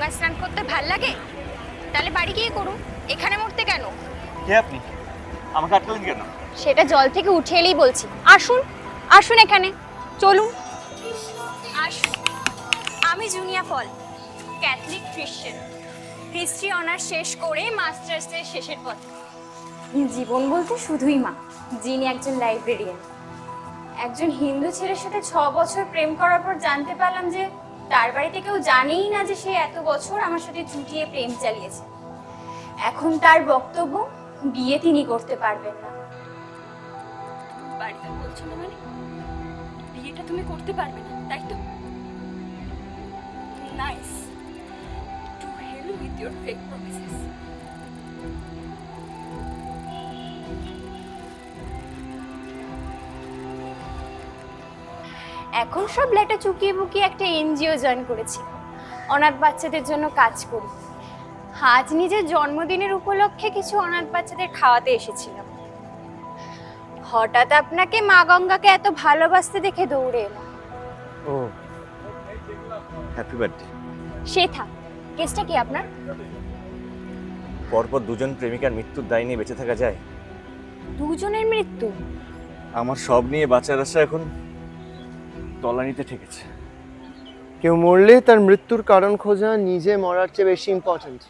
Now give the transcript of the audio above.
গঙ্গা স্নান করতে ভাল লাগে? তাহলে বাড়ি গিয়ে করুন, এখানে মরতে কেন? কে আপনি? আমাকে আটকালেন কেন? সেটা জল থেকে উঠে এলেই বলছি। আসুন আসুন, এখানে চলুন আসুন। আমি জুনিয়া পল, ক্যাথলিক খ্রিশ্চান, হিস্ট্রি অনার্স শেষ করে মাস্টার্সের শেষের পথ। জীবন বলতে শুধুই মা, যিনি একজন লাইব্রেরিয়ান। একজন হিন্দু ছেলের সাথে 6 বছর প্রেম করার পর জানতে পারলাম যে তার বাড়িতে কেউ জানেই না যে সে এত বছর আমার সাথে চুটিয়ে প্রেম চালিয়েছে। এখন তার বক্তব্য, বিয়ে তিনি করতে পারবেন না। বাড়িতে বলছো না মানে বিয়েটা তুমি করতে পারবে না, তাই তো? Nice, to hell with your fake promises. এখন সব লেটা চুকিয়ে বুকিয়ে একটা এনজিও জয়েন করেছি, অনাথ বাচ্চাদের জন্য কাজ করি। আজ নিজের জন্মদিনের উপলক্ষে কিছু অনাথ বাচ্চাদের খাওয়াতে এসেছিলাম। হঠাৎ আপনাকে মা গঙ্গাকে এত ভালোবাসতে দেখে দৌড়ে এলাম। ও, হ্যাপি বার্থডে। সে থাক, কেসটা কি আপনার? পরপর দুজন প্রেমিকার মৃত্যুর দায় নিয়ে বেঁচে থাকা যায়? দুজনের মৃত্যু? আমার সব নিয়ে বাঁচার আশা এখন তলানিতে ঠেকেছে। কেউ মরলে তার মৃত্যুর কারণ খোঁজা নিজে মরার চেয়ে বেশি ইম্পর্ট্যান্ট।